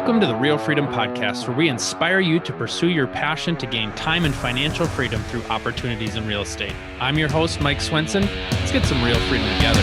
Welcome to the Real Freedom Podcast, where we inspire you to pursue your passion to gain time and financial freedom through opportunities in real estate. I'm your host, Mike Swenson. Let's get some real freedom together.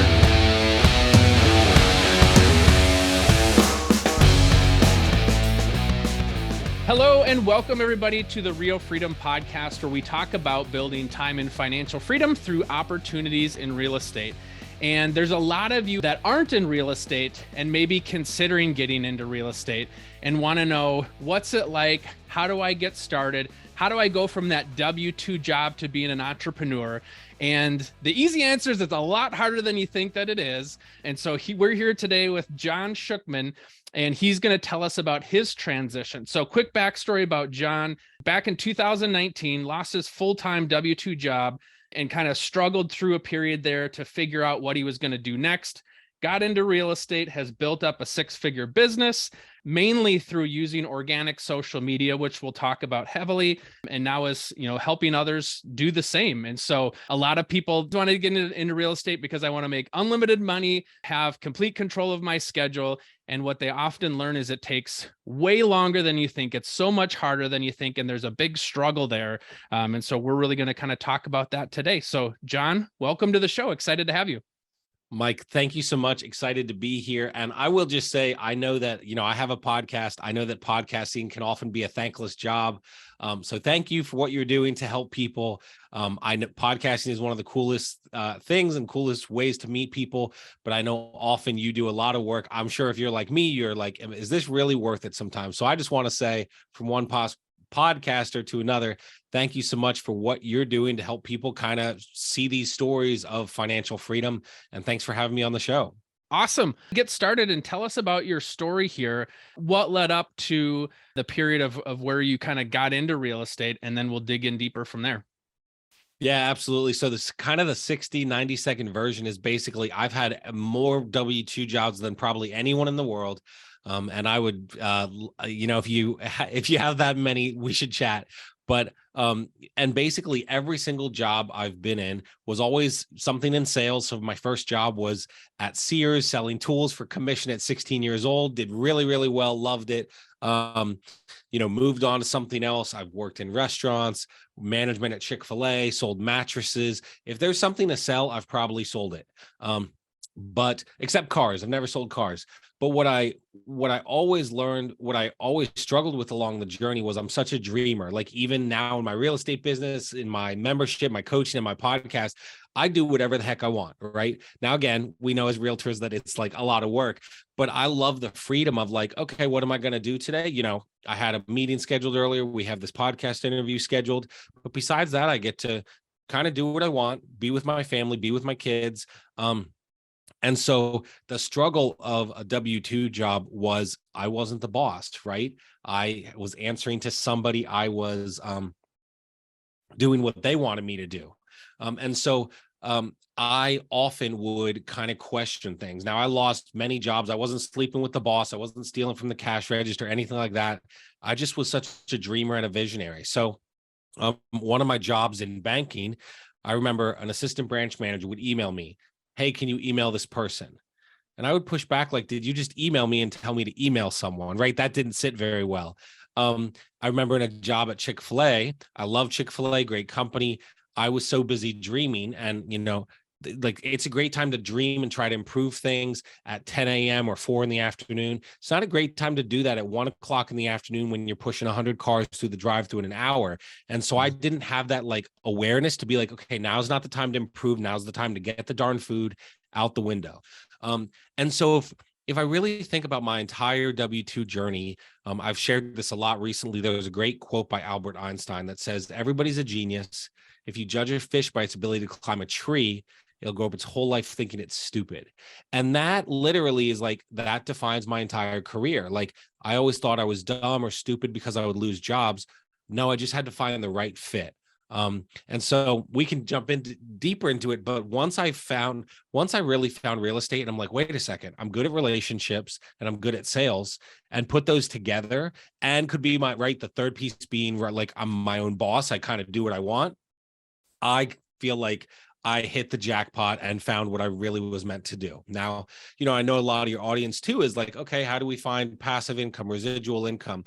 Hello and welcome everybody to the Real Freedom Podcast, where we talk about building time and financial freedom through opportunities in real estate. And there's a lot of you that aren't in real estate and maybe considering getting into real estate and want to know, what's it like? How do I get started? How do I go from that W-2 job to being an entrepreneur? And the easy answer is it's a lot harder than you think that it is. And so we're here today with John Schuchman, and he's going to tell us about his transition. So quick backstory about John. Back in 2019, lost his full-time W-2 job and kind of struggled through a period there to figure out what he was going to do next. Got into real estate, has built up a six-figure business, mainly through using organic social media, which we'll talk about heavily, and now is, helping others do the same. And so a lot of people want to get into real estate because I want to make unlimited money, have complete control of my schedule. And what they often learn is it takes way longer than you think. It's so much harder than you think. And there's a big struggle there. And so we're really going to kind of talk about that today. So John, welcome to the show. Excited to have you. Mike, thank you so much. Excited to be here. And I will just say, I know that, I have a podcast. I know that podcasting can often be a thankless job. So thank you for what you're doing to help people. I know podcasting is one of the coolest things and coolest ways to meet people, but I know often you do a lot of work. I'm sure if you're like me, you're like, is this really worth it sometimes? So I just want to say, from one podcaster to another, thank you so much for what you're doing to help people kind of see these stories of financial freedom. And thanks for having me on the show. Awesome. Get started and tell us about your story here. What led up to the period of where you kind of got into real estate, and then we'll dig in deeper from there. Yeah, absolutely. So this kind of the 60, 90-second version is basically, I've had more W-2 jobs than probably anyone in the world. And I would, if you have that many, we should chat. But, and basically every single job I've been in was always something in sales. So my first job was at Sears, selling tools for commission at 16 years old, did really, really well, loved it. Moved on to something else. I've worked in restaurants, management at Chick-fil-A, sold mattresses. If there's something to sell, I've probably sold it. But except cars, I've never sold cars. But what I always learned, what I always struggled with along the journey was I'm such a dreamer. Like even now in my real estate business, in my membership, my coaching, and my podcast, I do whatever the heck I want, right? Now, again, we know as realtors that it's like a lot of work, but I love the freedom of like, okay, what am I going to do today? I had a meeting scheduled earlier. We have this podcast interview scheduled, but besides that, I get to kind of do what I want, be with my family, be with my kids. And so the struggle of a W-2 job was I wasn't the boss, right? I was answering to somebody. I was doing what they wanted me to do. And so I often would kind of question things. Now, I lost many jobs. I wasn't sleeping with the boss. I wasn't stealing from the cash register, anything like that. I just was such a dreamer and a visionary. So one of my jobs in banking, I remember an assistant branch manager would email me, hey, can you email this person? And I would push back like, did you just email me and tell me to email someone, right? That didn't sit very well. I remember in a job at Chick-fil-A, I love Chick-fil-A, great company. I was so busy dreaming and, like it's a great time to dream and try to improve things at 10 a.m. or 4 in the afternoon. It's not a great time to do that at 1 o'clock in the afternoon when you're pushing 100 cars through the drive-through in an hour. And so I didn't have that like awareness to be like, okay, now's not the time to improve. Now's the time to get the darn food out the window. And so if I really think about my entire W-2 journey, I've shared this a lot recently. There was a great quote by Albert Einstein that says, everybody's a genius. If you judge a fish by its ability to climb a tree, it'll grow up its whole life thinking it's stupid. And that literally is like, that defines my entire career. Like I always thought I was dumb or stupid because I would lose jobs. No, I just had to find the right fit. And so we can jump deeper into it. But once I really found real estate and I'm like, wait a second, I'm good at relationships and I'm good at sales, and put those together and could be the third piece being like, I'm my own boss. I kind of do what I want. I feel like I hit the jackpot and found what I really was meant to do. Now, I know a lot of your audience too is like, okay, how do we find passive income, residual income?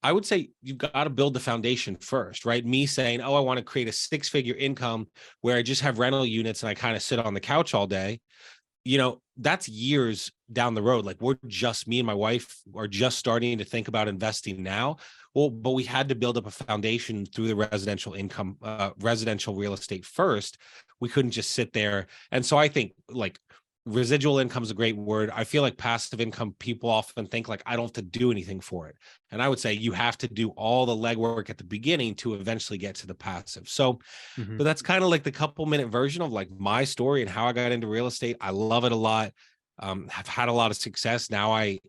I would say you've got to build the foundation first, right? Me saying, oh, I want to create a 6-figure income where I just have rental units and I kind of sit on the couch all day. That's years down the road. Like, me and my wife are just starting to think about investing now. Well, but we had to build up a foundation through the residential real estate first. We couldn't just sit there. And so I think like residual income is a great word. I feel like passive income, people often think like, I don't have to do anything for it. And I would say you have to do all the legwork at the beginning to eventually get to the passive. So, but that's kind of like the couple-minute version of like my story and how I got into real estate. I love it a lot. Have had a lot of success. Now I,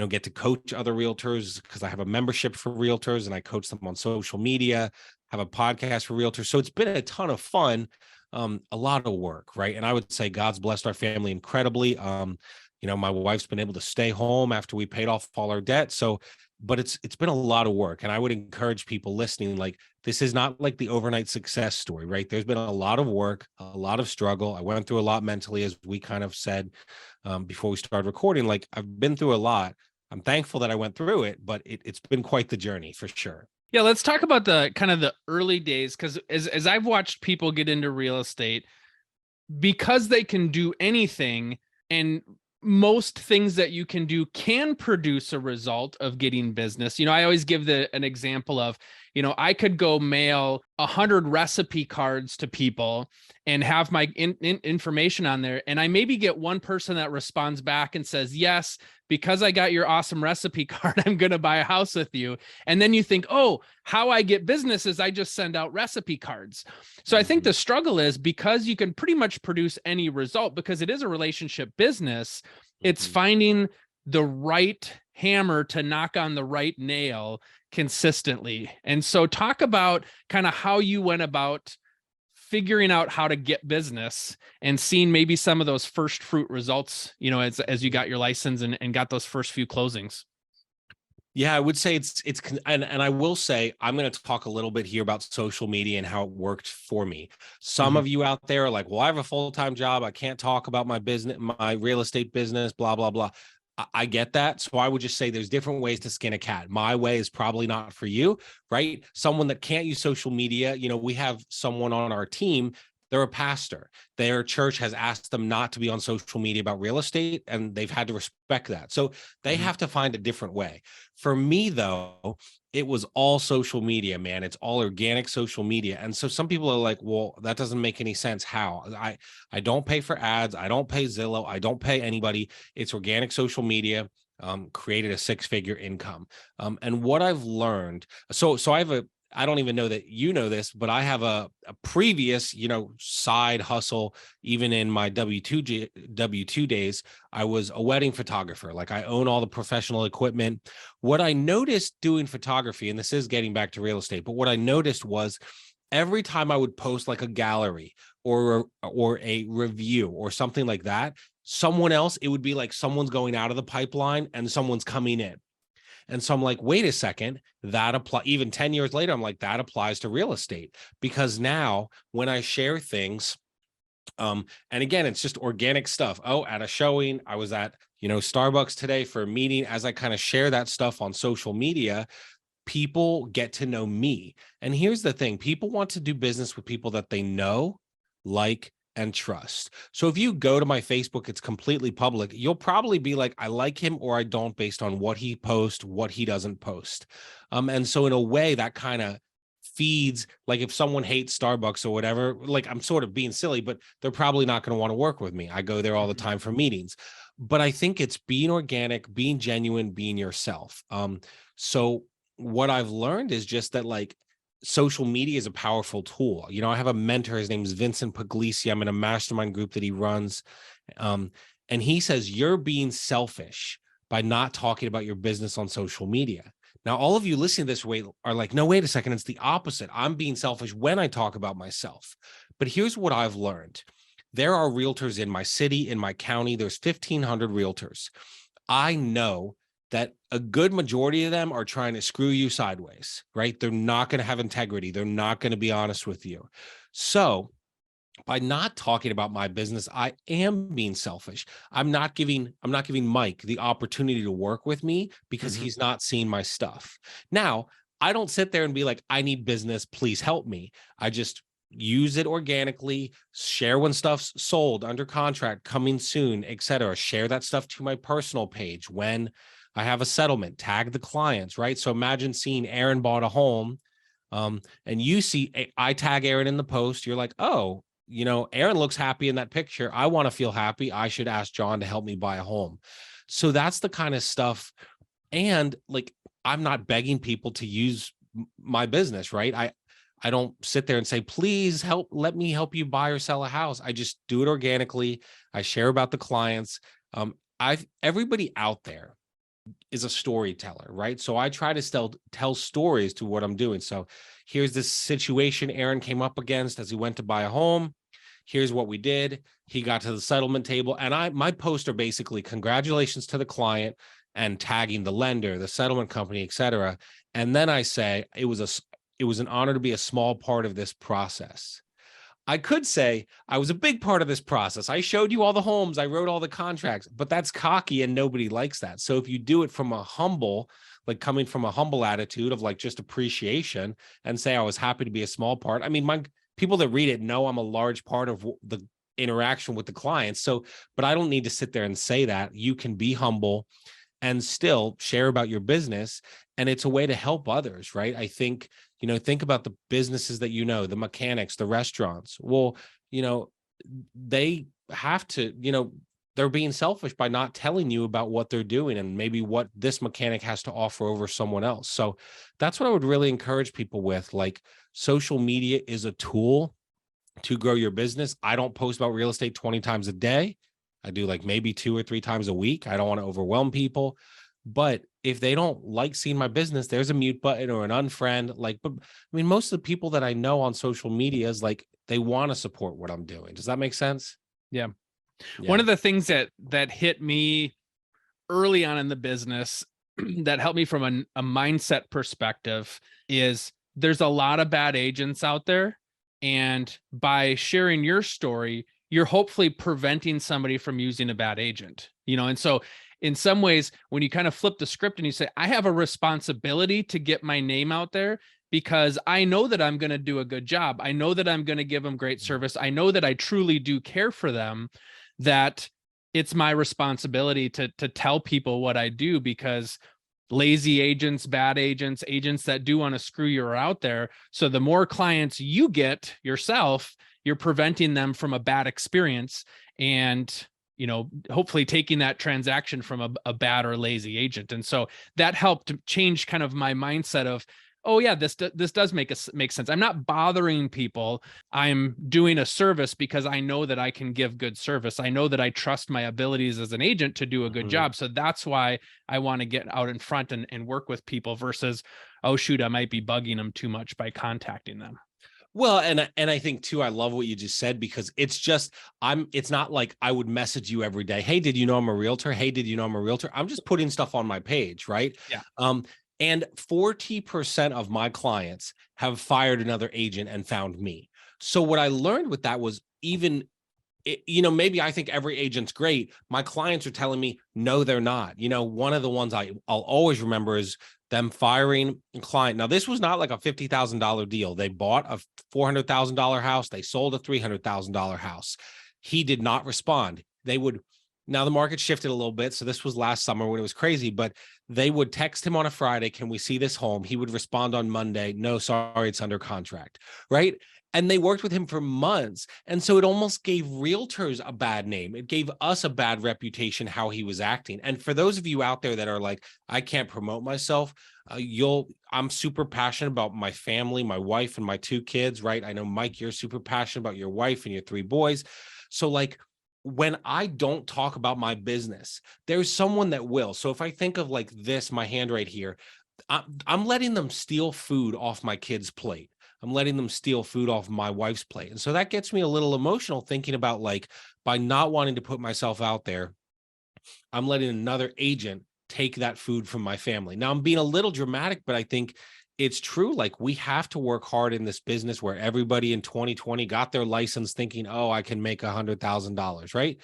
get to coach other realtors because I have a membership for realtors and I coach them on social media, have a podcast for realtors. So it's been a ton of fun, a lot of work, right? And I would say God's blessed our family incredibly. My wife's been able to stay home after we paid off all our debt. So, but it's been a lot of work. And I would encourage people listening, like, this is not like the overnight success story, right? There's been a lot of work, a lot of struggle. I went through a lot mentally, as we kind of said before we started recording. Like, I've been through a lot. I'm thankful that I went through it, but it's been quite the journey for sure. Yeah, let's talk about the kind of the early days, because as I've watched people get into real estate, because they can do anything, and most things that you can do can produce a result of getting business. I always give an example of, I could go mail 100 recipe cards to people and have my information on there. And I maybe get one person that responds back and says, yes, because I got your awesome recipe card, I'm going to buy a house with you. And then you think, oh, how I get business is I just send out recipe cards. So I think the struggle is, because you can pretty much produce any result, because it is a relationship business, it's finding the right hammer to knock on the right nail consistently. And so talk about kind of how you went about figuring out how to get business and seeing maybe some of those first fruit results, as you got your license and got those first few closings. Yeah, I would say and I will say, I'm going to talk a little bit here about social media and how it worked for me. Some of you out there are like, well, I have a full-time job. I can't talk about my business, my real estate business, blah, blah, blah. I get that. So I would just say there's different ways to skin a cat. My way is probably not for you, right? Someone that can't use social media, we have someone on our team. They're a pastor. Their church has asked them not to be on social media about real estate, and they've had to respect that. So they have to find a different way. For me, though, it was all social media, man. It's all organic social media. And so some people are like, well, that doesn't make any sense. How? I don't pay for ads. I don't pay Zillow. I don't pay anybody. It's organic social media. Created a 6-figure income. And what I've learned, so I don't even know that you know this, but I have a previous, side hustle. Even in my W-2 days, I was a wedding photographer. Like, I own all the professional equipment. What I noticed doing photography, and this is getting back to real estate, but what I noticed was every time I would post like a gallery or a review or something like that, someone else, it would be like someone's going out of the pipeline and someone's coming in. And so I'm like, wait a second, even 10 years later, I'm like, that applies to real estate, because now when I share things, and again, it's just organic stuff. Oh, at a showing, I was at, Starbucks today for a meeting. As I kind of share that stuff on social media, people get to know me. And here's the thing, people want to do business with people that they know, like, and trust. So if you go to my Facebook, it's completely public. You'll probably be like, I like him or I don't, based on what he posts, what he doesn't post. And so in a way that kind of feeds, like, if someone hates Starbucks or whatever, like, I'm sort of being silly, but they're probably not going to want to work with me. I go there all the time for meetings. But I think it's being organic, being genuine, being yourself. So what I've learned is just that, like, social media is a powerful tool. I have a mentor, his name is Vincent Puglisi. I'm in a mastermind group that he runs. And he says, you're being selfish by not talking about your business on social media. Now, all of you listening to this way are like, no, wait a second. It's the opposite. I'm being selfish when I talk about myself. But here's what I've learned. There are realtors in my city, in my county. There's 1,500 realtors. I know that a good majority of them are trying to screw you sideways, right? They're not going to have integrity. They're not going to be honest with you. So by not talking about my business, I am being selfish. I'm not giving Mike the opportunity to work with me because Mhm. he's not seeing my stuff. Now, I don't sit there and be like, I need business, please help me. I just use it organically, share when stuff's sold, under contract, coming soon, etc. Share that stuff to my personal page when I have a settlement, tag the clients, right? So imagine seeing Aaron bought a home, and you see I tag Aaron in the post. You're like, oh, Aaron looks happy in that picture. I want to feel happy. I should ask John to help me buy a home. So that's the kind of stuff. And like, I'm not begging people to use my business, right? I don't sit there and say, please help, let me help you buy or sell a house. I just do it organically. I share about the clients. Everybody out there is a storyteller, right? So I try to tell stories to what I'm doing. So here's this situation Aaron came up against as he went to buy a home. Here's what we did. He got to the settlement table, and my posts are basically congratulations to the client and tagging the lender, the settlement company, etc. And then I say it was an honor to be a small part of this process. I could say I was a big part of this process. I showed you all the homes, I wrote all the contracts, but that's cocky and nobody likes that. So if you do it from a humble, like coming from a humble attitude of like just appreciation and say, I was happy to be a small part. I mean, my people that read it know I'm a large part of the interaction with the clients. So, but I don't need to sit there and say that. You can be humble and still share about your business. And it's a way to help others, right? I think, think about the businesses that, the mechanics, the restaurants. Well, they have to, they're being selfish by not telling you about what they're doing and maybe what this mechanic has to offer over someone else. So that's what I would really encourage people with. Like, social media is a tool to grow your business. I don't post about real estate 20 times a day. I do like maybe 2 or 3 times a week. I don't want to overwhelm people. But if they don't like seeing my business, there's a mute button or an unfriend. Like, but I mean, most of the people that I know on social media is like, they want to support what I'm doing. Does that make sense? Yeah. One Yeah. of the things that hit me early on in the business that helped me from a mindset perspective is there's a lot of bad agents out there. And by sharing your story, you're hopefully preventing somebody from using a bad agent, and so in some ways, when you kind of flip the script and you say, I have a responsibility to get my name out there because I know that I'm going to do a good job. I know that I'm going to give them great service. I know that I truly do care for them, that it's my responsibility to tell people what I do, because lazy agents, bad agents, agents that do want to screw you are out there. So the more clients you get yourself, you're preventing them from a bad experience and, hopefully taking that transaction from a bad or lazy agent. And so that helped change kind of my mindset of, oh yeah, this does make sense. I'm not bothering people. I'm doing a service because I know that I can give good service. I know that I trust my abilities as an agent to do a good Mhm. job. So that's why I want to get out in front and work with people versus, oh shoot, I might be bugging them too much by contacting them. Well, and I think too, I love what you just said, because it's not like I would message you every day. Hey, did you know I'm a realtor? Hey, did you know I'm a realtor? I'm just putting stuff on my page, right? Yeah. And 40% of my clients have fired another agent and found me. So what I learned with that was, even maybe I think every agent's great. My clients are telling me, no, they're not. One of the ones I'll always remember is them firing a client. Now, this was not like a $50,000 deal. They bought a $400,000 house. They sold a $300,000 house. He did not respond. Now the market shifted a little bit. So this was last summer when it was crazy, but they would text him on a Friday, can we see this home? He would respond on Monday, no, sorry, it's under contract, right? And they worked with him for months. And so it almost gave realtors a bad name. It gave us a bad reputation, how he was acting. And for those of you out there that are like, I can't promote myself, I'm super passionate about my family, my wife and my 2 kids, right? I know, Mike, you're super passionate about your wife and your 3 boys. So like, when I don't talk about my business, there's someone that will. So if I think of like this, my hand right here, I'm letting them steal food off my kids' plate. I'm letting them steal food off my wife's plate. And so that gets me a little emotional, thinking about like, by not wanting to put myself out there, I'm letting another agent take that food from my family. Now I'm being a little dramatic, but I think it's true. Like, we have to work hard in this business where everybody in 2020 got their license thinking, oh, I can make $100,000, right?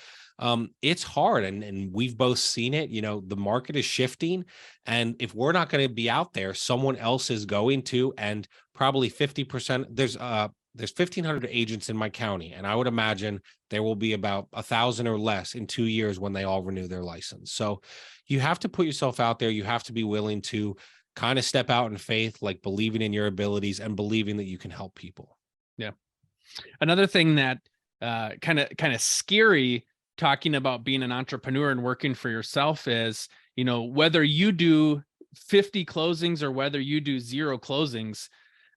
It's hard. And we've both seen it. The market is shifting. And if we're not going to be out there, someone else is going to, and probably 50%, there's 1,500 agents in my county. And I would imagine there will be about 1,000 or less in 2 years when they all renew their license. So you have to put yourself out there. You have to be willing to kind of step out in faith, like believing in your abilities and believing that you can help people. Yeah. Another thing that kind of scary talking about being an entrepreneur and working for yourself is, whether you do 50 closings or whether you do 0 closings,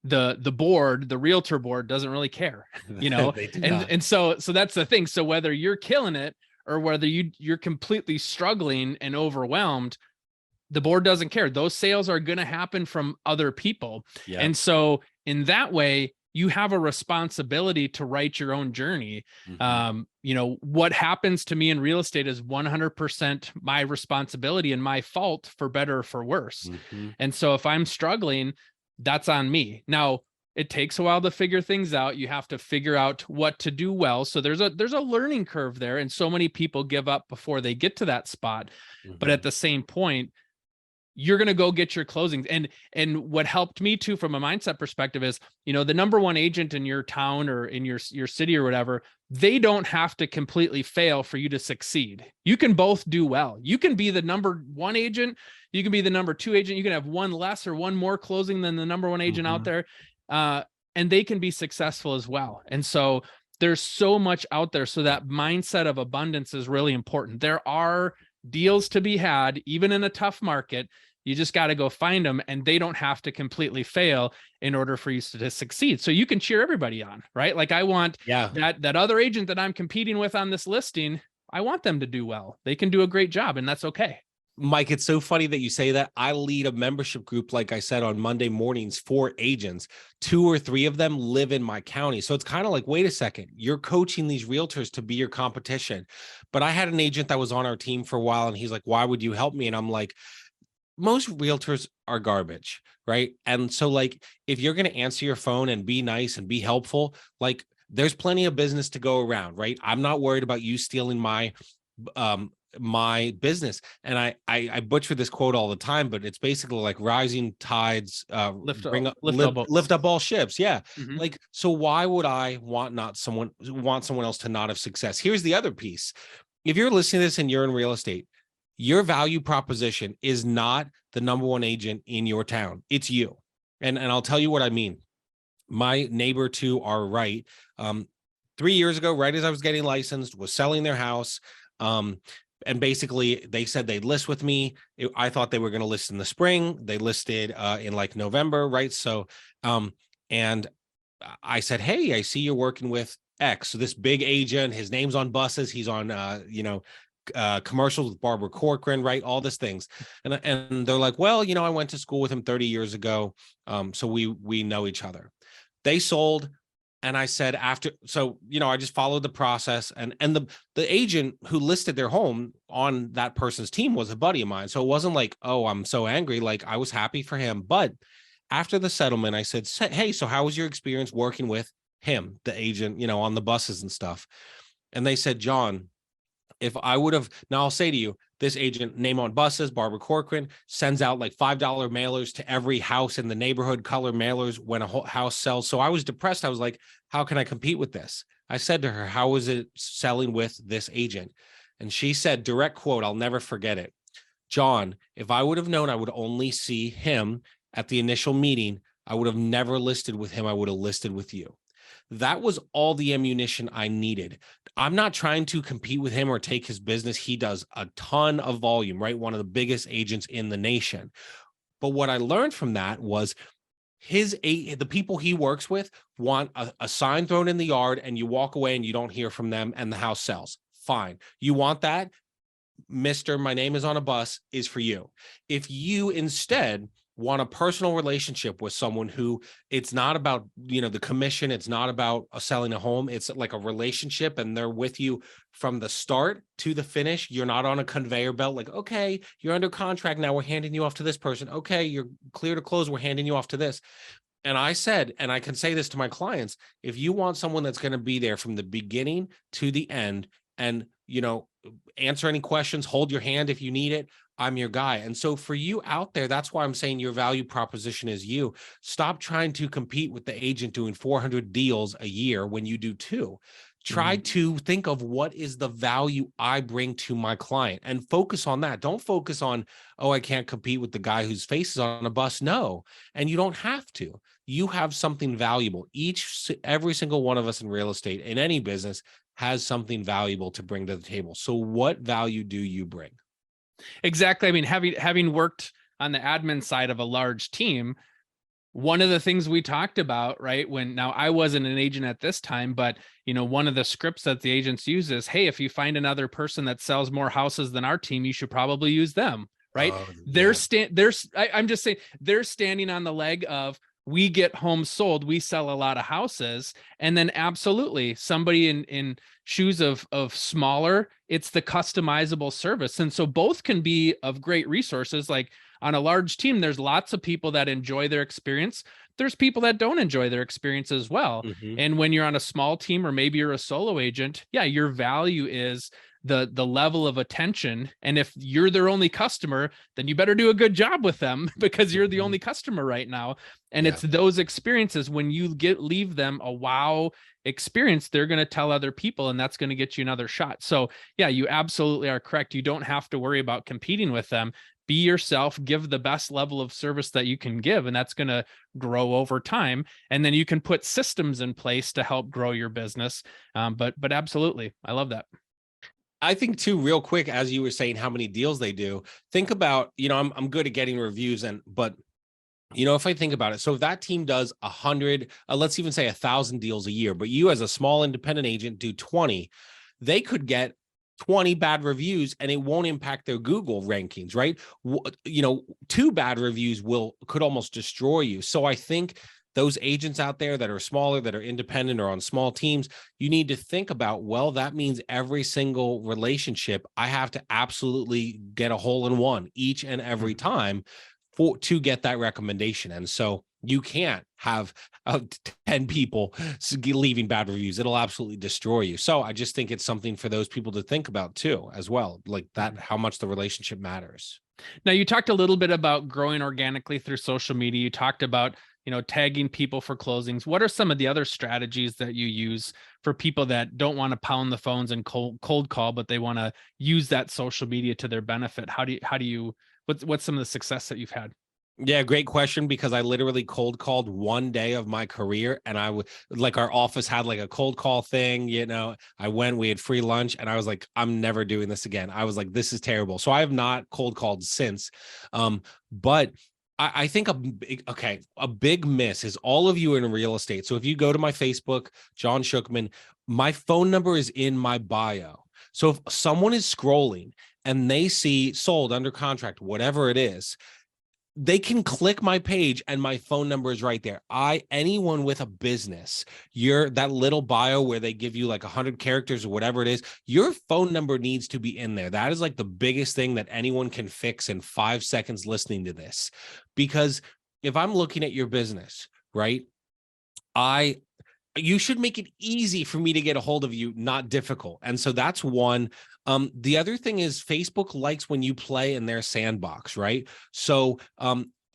the realtor board doesn't really care, and so that's the thing. So whether you're killing it or whether you're completely struggling and overwhelmed, the board doesn't care. Those sales are going to happen from other people. Yep. And so in that way, you have a responsibility to write your own journey. Mm-hmm. What happens to me in real estate is 100% my responsibility and my fault, for better or for worse. Mm-hmm. And so if I'm struggling, that's on me. Now, it takes a while to figure things out. You have to figure out what to do well. So there's a learning curve there. And so many people give up before they get to that spot. Mm-hmm. But at the same point, you're going to go get your closings. And what helped me too, from a mindset perspective, is, the number one agent in your town or in your city or whatever, they don't have to completely fail for you to succeed. You can both do well. You can be the number one agent. You can be the number two agent. You can have one less or one more closing than the number one agent out there. And they can be successful as well. And so there's so much out there. So that mindset of abundance is really important. There are deals to be had, even in a tough market. You just got to go find them, and they don't have to completely fail in order for you to succeed. So you can cheer everybody on, right? Like, I want that other agent that I'm competing with on this listing, I want them to do well. They can do a great job, and that's okay. Mike, it's so funny that you say that. I lead a membership group, like I said, on Monday mornings for agents. 2 or 3 of them live in my county. So it's kind of like, wait a second, you're coaching these realtors to be your competition. But I had an agent that was on our team for a while, and he's like, why would you help me? And I'm like, most realtors are garbage, right? And so, like, if you're going to answer your phone and be nice and be helpful, like, there's plenty of business to go around, right? I'm not worried about you stealing my business. And I butcher this quote all the time, but it's basically like, rising tides lift up all ships. Yeah. Mm-hmm. Like, so why would I want someone else to not have success? Here's the other piece. If you're listening to this and you're in real estate, your value proposition is not the number one agent in your town. It's you. And I'll tell you what I mean. My neighbor to our right, 3 years ago, right as I was getting licensed, was selling their house. And basically they said they'd list with me. I thought they were going to list in the spring. They listed in like November, right? So, and I said, hey, I see you're working with X. So this big agent, his name's on buses. He's on, commercials with Barbara Corcoran, right? All these things. And they're like, well, I went to school with him 30 years ago. So we know each other. They sold. And I said, I just followed the process, and the agent who listed their home on that person's team was a buddy of mine. So it wasn't like, oh, I'm so angry. Like, I was happy for him. But after the settlement, I said, hey, so how was your experience working with him, the agent, on the buses and stuff? And they said, John, if I would have, now I'll say to you, this agent, name on buses, Barbara Corcoran, sends out like $5 mailers to every house in the neighborhood, color mailers when a whole house sells. So I was depressed. I was like, how can I compete with this? I said to her, how is it selling with this agent? And she said, direct quote, I'll never forget it. John, if I would have known I would only see him at the initial meeting, I would have never listed with him. I would have listed with you. That was all the ammunition I needed. I'm not trying to compete with him or take his business. He does a ton of volume, right? One of the biggest agents in the nation. But what I learned from that was the people he works with want a sign thrown in the yard, and you walk away and you don't hear from them, and the house sells. Fine. You want that? Mr. My name is on a bus is for you. If you instead want a personal relationship with someone who it's not about, the commission. It's not about selling a home. It's like a relationship, and they're with you from the start to the finish. You're not on a conveyor belt. Like, okay, you're under contract. Now we're handing you off to this person. Okay, you're clear to close. We're handing you off to this. And I said, and I can say this to my clients, if you want someone that's going to be there from the beginning to the end and, answer any questions, hold your hand if you need it, I'm your guy. And so for you out there, that's why I'm saying your value proposition is you. Stop trying to compete with the agent doing 400 deals a year when you do two. Try to think of what is the value I bring to my client and focus on that. Don't focus on, oh, I can't compete with the guy whose face is on a bus. No, and you don't have to. You have something valuable. Every single one of us in real estate, in any business, has something valuable to bring to the table. So what value do you bring? Exactly. I mean, having worked on the admin side of a large team, one of the things we talked about, right, now I wasn't an agent at this time, but one of the scripts that the agents use is, hey, if you find another person that sells more houses than our team, you should probably use them, right? Yeah. I'm just saying they're standing on the leg of, we get homes sold, we sell a lot of houses, and then absolutely somebody in shoes of smaller, it's the customizable service. And so both can be of great resources. Like on a large team, there's lots of people that enjoy their experience. There's people that don't enjoy their experience as well. And when you're on a small team, or maybe you're a solo agent, yeah, your value is the level of attention. And if you're their only customer, then you better do a good job with them, because you're the only customer right now. And it's those experiences, when you leave them a wow experience, they're going to tell other people, and that's going to get you another shot. So yeah, you absolutely are correct. You don't have to worry about competing with them. Be yourself, give the best level of service that you can give, and that's going to grow over time. And then you can put systems in place to help grow your business. But absolutely, I love that. I think too, real quick, as you were saying, how many deals they do, think about, I'm good at getting reviews, but if I think about it, so if that team does 100, let's even say 1,000 deals a year, but you as a small independent agent do 20, they could get 20 bad reviews and it won't impact their Google rankings, right? 2 bad reviews could almost destroy you. So I think those agents out there that are smaller, that are independent, or on small teams, you need to think about, well, that means every single relationship, I have to absolutely get a hole in one each and every time to get that recommendation. And so you can't have 10 people leaving bad reviews. It'll absolutely destroy you. So I just think it's something for those people to think about too, as well, like that, how much the relationship matters. Now, you talked a little bit about growing organically through social media. You talked about, tagging people for closings. What are some of the other strategies that you use for people that don't want to pound the phones and cold call, but they want to use that social media to their benefit? What's some of the success that you've had? Yeah, great question, because I literally cold called one day of my career, and I would, like, our office had like a cold call thing, we had free lunch, and I was like, I'm never doing this again. I was like, this is terrible. So I have not cold called since. But I think a big miss is all of you in real estate. So if you go to my Facebook, John Schuchman, my phone number is in my bio. So if someone is scrolling and they see sold, under contract, whatever it is, they can click my page and my phone number is right there. Anyone with a business, that little bio where they give you like 100 characters or whatever it is, your phone number needs to be in there. That is like the biggest thing that anyone can fix in 5 seconds listening to this. Because if I'm looking at your business, right, you should make it easy for me to get a hold of you, not difficult. And so that's one. The other thing is Facebook likes when you play in their sandbox, right? So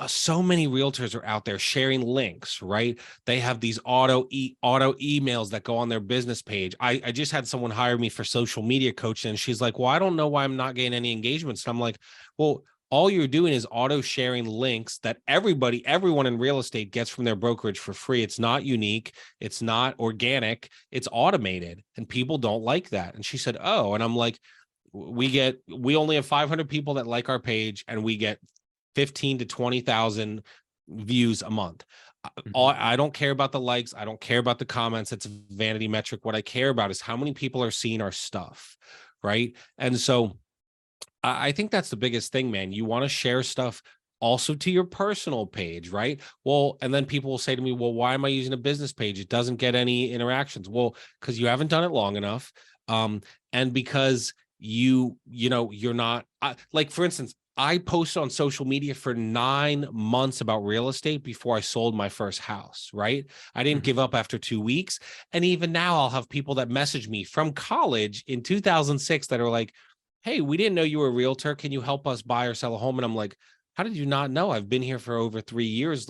so many realtors are out there sharing links, right? They have these auto emails that go on their business page. I just had someone hire me for social media coaching, and she's like, well, I don't know why I'm not getting any engagements. And I'm like, well, all you're doing is auto sharing links that everyone in real estate gets from their brokerage for free. It's not unique. It's not organic. It's automated, and people don't like that. And she said, oh, and I'm like, we only have 500 people that like our page, and we get 15 to 20,000 views a month. I don't care about the likes. I don't care about the comments. It's a vanity metric. What I care about is how many people are seeing our stuff. Right. And so I think that's the biggest thing, man. You want to share stuff also to your personal page, right? Well, and then people will say to me, well, why am I using a business page? It doesn't get any interactions. Well, because you haven't done it long enough. And because you're not like, for instance, I posted on social media for 9 months about real estate before I sold my first house, right? I didn't give up after 2 weeks. And even now I'll have people that message me from college in 2006 that are like, hey, we didn't know you were a realtor. Can you help us buy or sell a home? And I'm like, how did you not know? I've been here for over 3 years.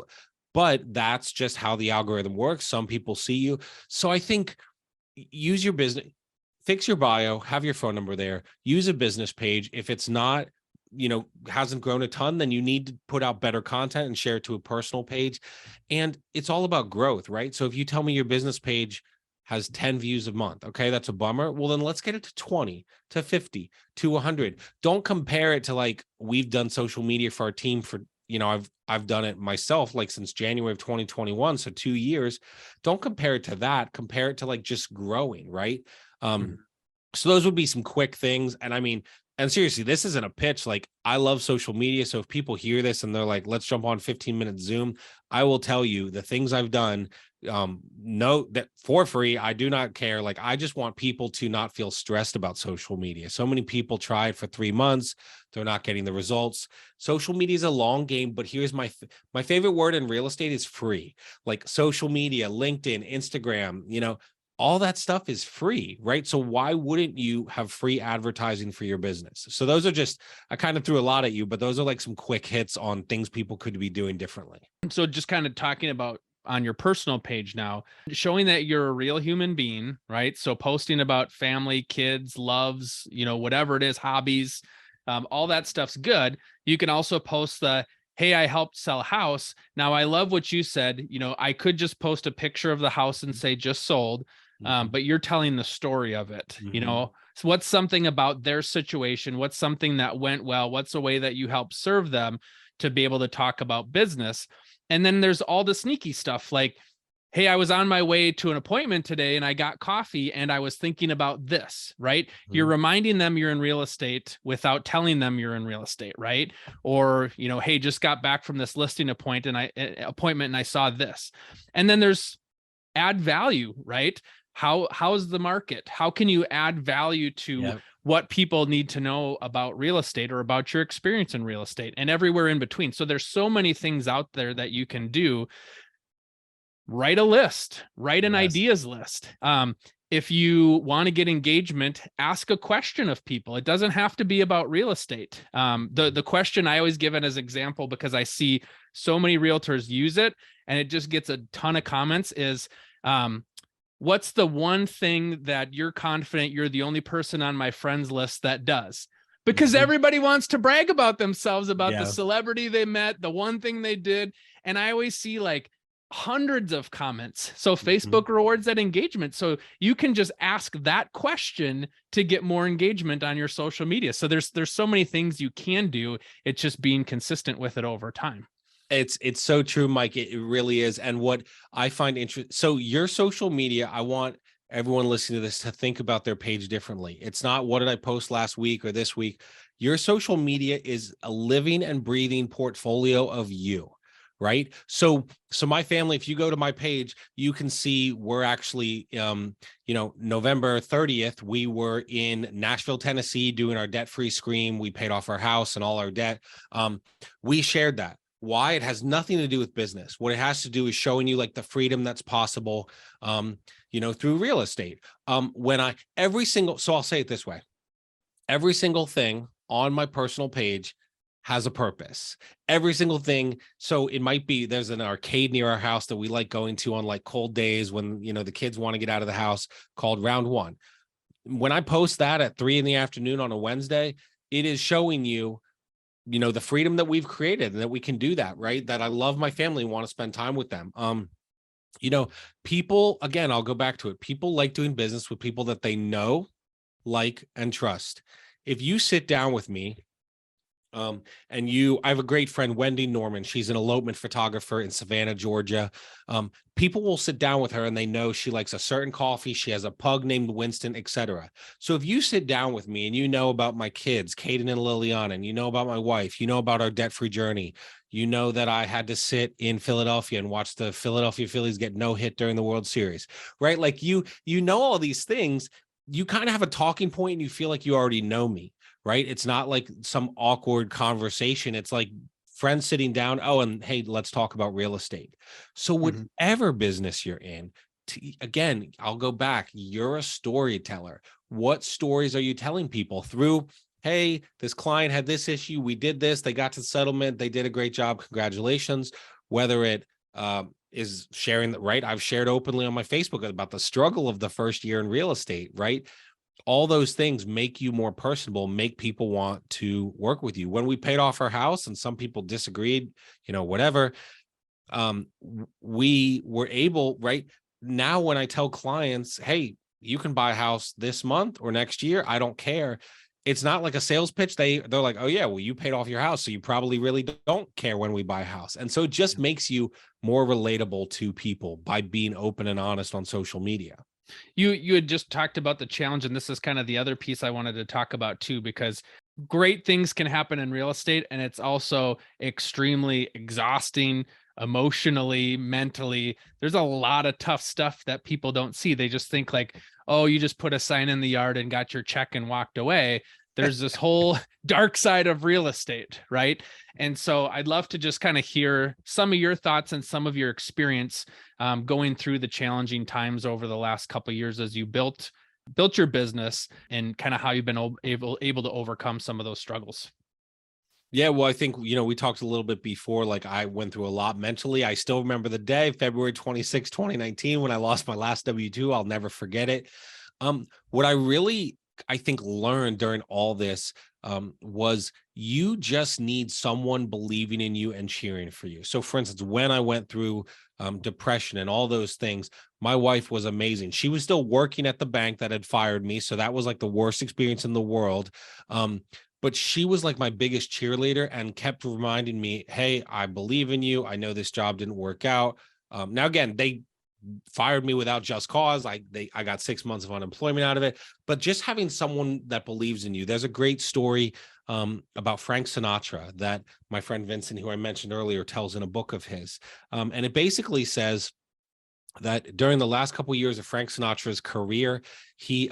But that's just how the algorithm works. Some people see you. So I think use your business, fix your bio, have your phone number there, use a business page. If it's not, hasn't grown a ton, then you need to put out better content and share it to a personal page. And it's all about growth, right? So if you tell me your business page has 10 views a month, okay, that's a bummer. Well, then let's get it to 20, to 50, to 100. Don't compare it to like, we've done social media for our team for, I've done it myself, like since January of 2021. So 2 years. Don't compare it to that. Compare it to like just growing, right? So those would be some quick things. And I mean, and seriously, this isn't a pitch. Like, I love social media. So if people hear this and they're like, let's jump on 15-minute Zoom, I will tell you the things I've done. Note that for free, I do not care. Like, I just want people to not feel stressed about social media. So many people try it for 3 months. They're not getting the results. Social media is a long game, but here's my favorite word in real estate is free. Like social media, LinkedIn, Instagram, all that stuff is free, right? So why wouldn't you have free advertising for your business? So those are just, I kind of threw a lot at you, but those are like some quick hits on things people could be doing differently. So just kind of talking about on your personal page now, showing that you're a real human being, right? So posting about family, kids, loves, whatever it is, hobbies, all that stuff's good. You can also post hey, I helped sell a house. Now, I love what you said. I could just post a picture of the house and say just sold. But you're telling the story of it, so what's something about their situation? What's something that went well? What's a way that you help serve them to be able to talk about business? And then there's all the sneaky stuff like, hey, I was on my way to an appointment today and I got coffee and I was thinking about this, right? You're reminding them you're in real estate without telling them you're in real estate, right? Or, hey, just got back from this listing appointment and I saw this. And then there's add value, right? How's the market? How can you add value to what people need to know about real estate or about your experience in real estate and everywhere in between? So there's so many things out there that you can do. Write a list, write an ideas list. If you want to get engagement, ask a question of people. It doesn't have to be about real estate. The question I always give it as example, because I see so many realtors use it and it just gets a ton of comments, is what's the one thing that you're confident you're the only person on my friends list that does? Because everybody wants to brag about themselves, about the celebrity they met, the one thing they did. And I always see like hundreds of comments. So Facebook rewards that engagement. So you can just ask that question to get more engagement on your social media. So there's so many things you can do. It's just being consistent with it over time. It's so true, Mike. It really is. And what I find interesting, so your social media, I want everyone listening to this to think about their page differently. It's not what did I post last week or this week. Your social media is a living and breathing portfolio of you, right? So my family, if you go to my page, you can see we're actually, November 30th, we were in Nashville, Tennessee, doing our debt-free scream. We paid off our house and all our debt. We shared that. Why? It has nothing to do with business. What it has to do is showing you like the freedom that's possible, through real estate. So I'll say it this way. Every single thing on my personal page has a purpose. Every single thing. So it might be, there's an arcade near our house that we like going to on like cold days when, the kids want to get out of the house, called Round One. When I post that at 3 p.m. on a Wednesday, it is showing you, the freedom that we've created and that we can do that, right? That I love my family and want to spend time with them. People, again, I'll go back to it. People like doing business with people that they know, like, and trust. If you sit down with me And I have a great friend, Wendy Norman. She's an elopement photographer in Savannah, Georgia. People will sit down with her and they know she likes a certain coffee. She has a pug named Winston, etc. So if you sit down with me and you know about my kids, Caden and Liliana, and you know about my wife, you know about our debt-free journey, you know that I had to sit in Philadelphia and watch the Philadelphia Phillies get no hit during the World Series, right? Like you know all these things. You kind of have a talking point and you feel like you already know me. Right? It's not like some awkward conversation. It's like friends sitting down. Oh, and hey, let's talk about real estate. So whatever business you're in, again, I'll go back. You're a storyteller. What stories are you telling people through? Hey, this client had this issue. We did this. They got to the settlement. They did a great job. Congratulations. Whether it is sharing that, right? I've shared openly on my Facebook about the struggle of the first year in real estate, right? All those things make you more personable, make people want to work with you. When we paid off our house and some people disagreed, whatever, we were able, right now, when I tell clients, hey, you can buy a house this month or next year, I don't care. It's not like a sales pitch. They're like, oh yeah, well, you paid off your house, so you probably really don't care when we buy a house. And so it just makes you more relatable to people by being open and honest on social media. You had just talked about the challenge, and this is kind of the other piece I wanted to talk about too, because great things can happen in real estate, and it's also extremely exhausting emotionally, mentally. There's a lot of tough stuff that people don't see. They just think like, oh, you just put a sign in the yard and got your check and walked away. There's this whole dark side of real estate, right? And so I'd love to just kind of hear some of your thoughts and some of your experience going through the challenging times over the last couple of years as you built your business, and kind of how you've been able to overcome some of those struggles. Yeah, well, I think, we talked a little bit before, like I went through a lot mentally. I still remember the day, February 26, 2019, when I lost my last W-2. I'll never forget it. What I think learned during all this was you just need someone believing in you and cheering for you. So for instance, when I went through depression and all those things, my wife was amazing. She was still working at the bank that had fired me. So that was like the worst experience in the world. But she was like my biggest cheerleader and kept reminding me, hey, I believe in you. I know this job didn't work out. Now, again, they fired me without just cause. I got 6 months of unemployment out of it, but just having someone that believes in you. There's a great story about Frank Sinatra that my friend Vincent, who I mentioned earlier, tells in a book of his. And it basically says that during the last couple of years of Frank Sinatra's career, he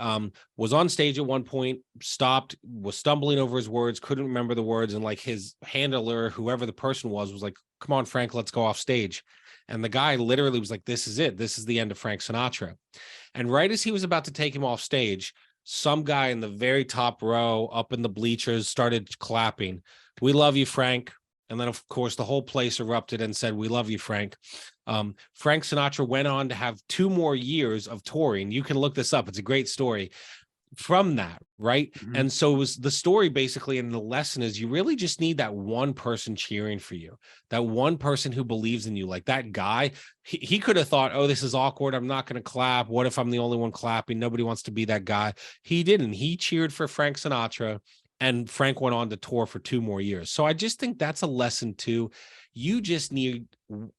was on stage at one point, stopped, was stumbling over his words, couldn't remember the words, and like his handler, whoever the person was like, come on, Frank, let's go off stage. And the guy literally was like, this is it. This is the end of Frank Sinatra. And right as he was about to take him off stage, some guy in the very top row up in the bleachers started clapping. We love you, Frank. And then, of course, the whole place erupted and said, we love you, Frank. Frank Sinatra went on to have 2 more years of touring. You can look this up. It's a great story from that, right? Mm-hmm. And so it was the story basically, and the lesson is you really just need that one person cheering for you, that one person who believes in you. Like that guy, he could have thought, oh, this is awkward, I'm not going to clap. What if I'm the only one clapping? Nobody wants to be that guy. He didn't. He cheered for Frank Sinatra, and Frank went on to tour for 2 more years. So I just think that's a lesson too. You just need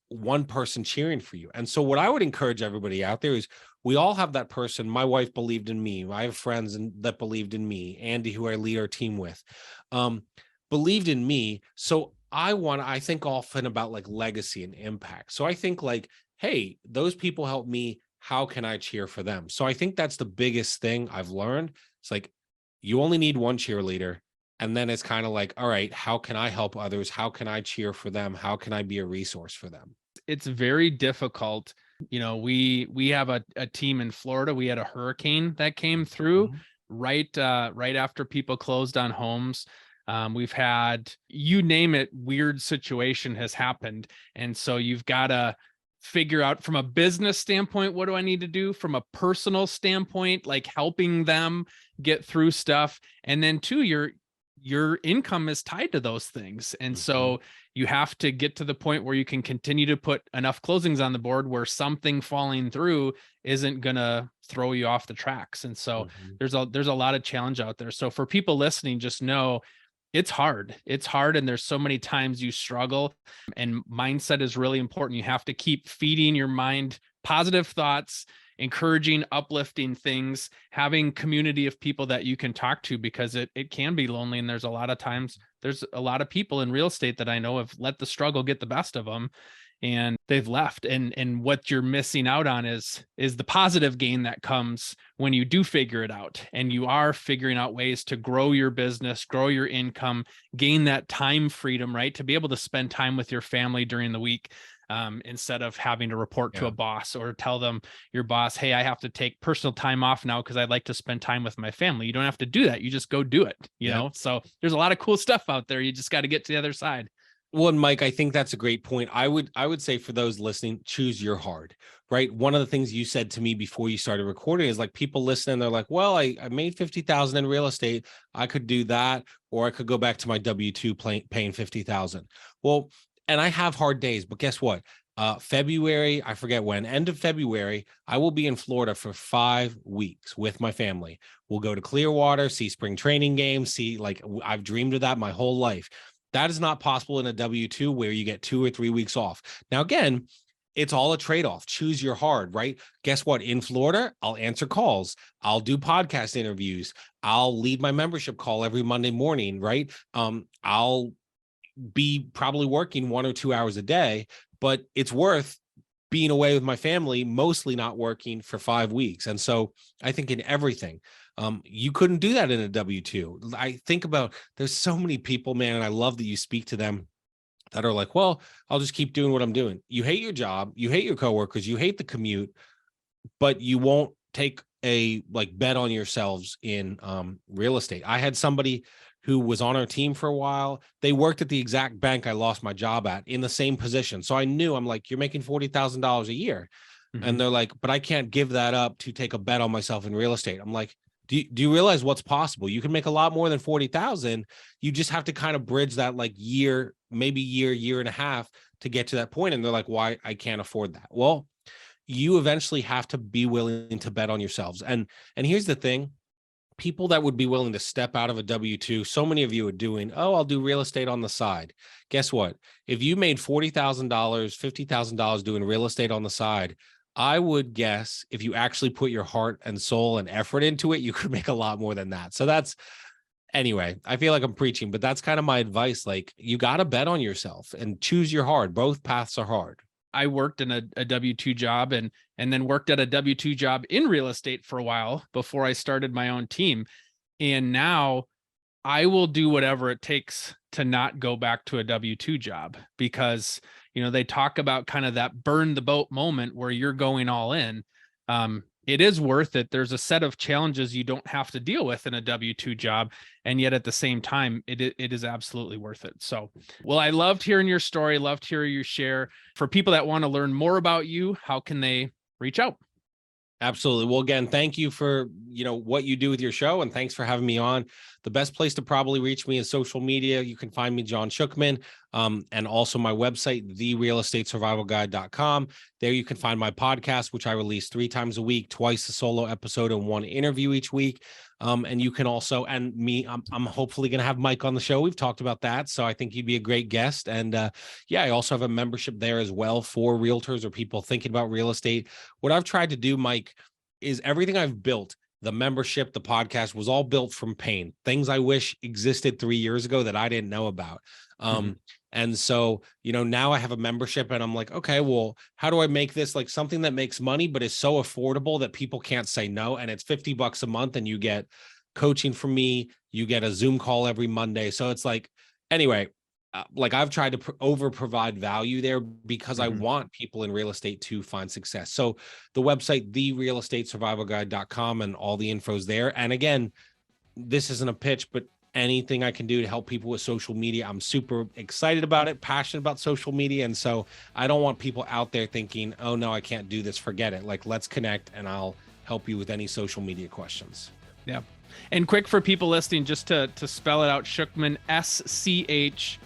one person cheering for you. And so what I would encourage everybody out there is we all have that person. My wife believed in me. I have friends that believed in me. Andy, who I lead our team with, believed in me. So I think often about like legacy and impact. So I think like, hey, those people helped me. How can I cheer for them? So I think that's the biggest thing I've learned. It's like, you only need one cheerleader. And then it's kind of like, all right, how can I help others? How can I cheer for them? How can I be a resource for them? It's very difficult. We have a team in Florida. We had a hurricane that came through right after people closed on homes. We've had, you name it, weird situation has happened. And so you've got to figure out from a business standpoint, what do I need to do? From a personal standpoint, like helping them get through stuff. And then too, your income is tied to those things. And so you have to get to the point where you can continue to put enough closings on the board where something falling through isn't going to throw you off the tracks. And so there's a lot of challenge out there. So for people listening, just know It's hard. It's hard. And there's so many times you struggle, and mindset is really important. You have to keep feeding your mind positive thoughts, encouraging, uplifting things, having community of people that you can talk to, because it can be lonely. And there's a lot of times, there's a lot of people in real estate that I know have let the struggle get the best of them, and they've left. And what you're missing out on is the positive gain that comes when you do figure it out, and you are figuring out ways to grow your business, grow your income, gain that time freedom, right? To be able to spend time with your family during the week, instead of having to report to a boss or tell them, your boss, hey, I have to take personal time off now because I'd like to spend time with my family. You don't have to do that. You just go do it, you know? So there's a lot of cool stuff out there. You just got to get to the other side. Well, and Mike, I think that's a great point. I would say for those listening, choose your hard, right? One of the things you said to me before you started recording is like, people listening, they're like, well, I made 50,000 in real estate. I could do that, or I could go back to my W-2 paying 50,000. Well, and I have hard days, but guess what? February, I forget when, end of February, I will be in Florida for 5 weeks with my family. We'll go to Clearwater, see spring training games, like I've dreamed of that my whole life. That is not possible in a W-2 where you get 2 or 3 weeks off. Now, again, it's all a trade-off. Choose your hard, right? Guess what? In Florida, I'll answer calls. I'll do podcast interviews. I'll lead my membership call every Monday morning, right? I'll be probably working 1 or 2 hours a day, but it's worth being away with my family, mostly not working for 5 weeks. And so I think in everything, you couldn't do that in a W-2. I think about, there's so many people, man, and I love that you speak to them, that are like, well, I'll just keep doing what I'm doing. You hate your job, you hate your coworkers, you hate the commute, but you won't take a bet on yourselves in real estate. I had somebody who was on our team for a while. They worked at the exact bank I lost my job at, in the same position. So I knew, I'm like, you're making $40,000 a year. And they're like, but I can't give that up to take a bet on myself in real estate. I'm like, do you realize what's possible? You can make a lot more than 40,000. You just have to kind of bridge that year, maybe year and a half to get to that point. And they're like, why? I can't afford that. Well, you eventually have to be willing to bet on yourselves. And here's the thing. People that would be willing to step out of a W-2, so many of you are doing, oh, I'll do real estate on the side. Guess what? If you made $40,000, $50,000 doing real estate on the side, I would guess if you actually put your heart and soul and effort into it, you could make a lot more than that. So anyway, I feel like I'm preaching, but that's kind of my advice. You got to bet on yourself and choose your hard. Both paths are hard. I worked in a W-2 job and then worked at a W-2 job in real estate for a while before I started my own team. And now I will do whatever it takes to not go back to a W-2 job, because, they talk about kind of that burn the boat moment where you're going all in. It is worth it. There's a set of challenges you don't have to deal with in a W-2 job. And yet at the same time, it is absolutely worth it. So, well, I loved hearing your story. Loved hearing you share. For people that want to learn more about you, how can they reach out? Absolutely. Well, again, thank you for, what you do with your show, and thanks for having me on. The best place to probably reach me is social media. You can find me, John Schuchman, and also my website, therealestatesurvivalguide.com. There you can find my podcast, which I release 3 times a week, twice a solo episode and 1 interview each week. And you can also, and me, I'm hopefully going to have Mike on the show. We've talked about that. So I think you'd be a great guest. And I also have a membership there as well for realtors or people thinking about real estate. What I've tried to do, Mike, is everything I've built, the membership, the podcast, was all built from pain, things I wish existed 3 years ago that I didn't know about. And so, now I have a membership and I'm like, okay, well, how do I make this something that makes money, but is so affordable that people can't say no? And it's $50 a month and you get coaching from me. You get a Zoom call every Monday. So it's anyway, I've tried to over provide value there because I want people in real estate to find success. So the website, therealestatesurvivalguide.com, and all the info's there. And again, this isn't a pitch, but anything I can do to help people with social media, I'm super excited about it, passionate about social media. And so I don't want people out there thinking, oh no, I can't do this. Forget it. Let's connect and I'll help you with any social media questions. Yeah. And quick for people listening, just to spell it out, Schuchman, SCHUCHMAN.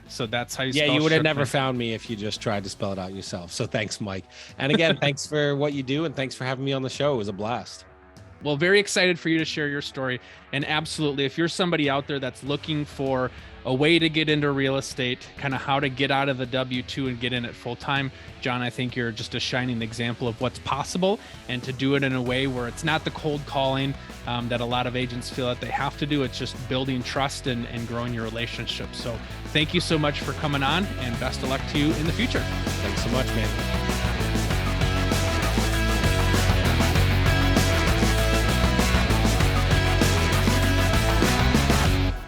So that's how you spell it. Yeah, you would have never found me if you just tried to spell it out yourself. So thanks, Mike. And again, thanks for what you do. And thanks for having me on the show. It was a blast. Well, very excited for you to share your story. And absolutely, if you're somebody out there that's looking for a way to get into real estate, kind of how to get out of the W-2 and get in it full time, John, I think you're just a shining example of what's possible, and to do it in a way where it's not the cold calling that a lot of agents feel that they have to do. It's just building trust and growing your relationship. So thank you so much for coming on, and best of luck to you in the future. Thanks so much, man.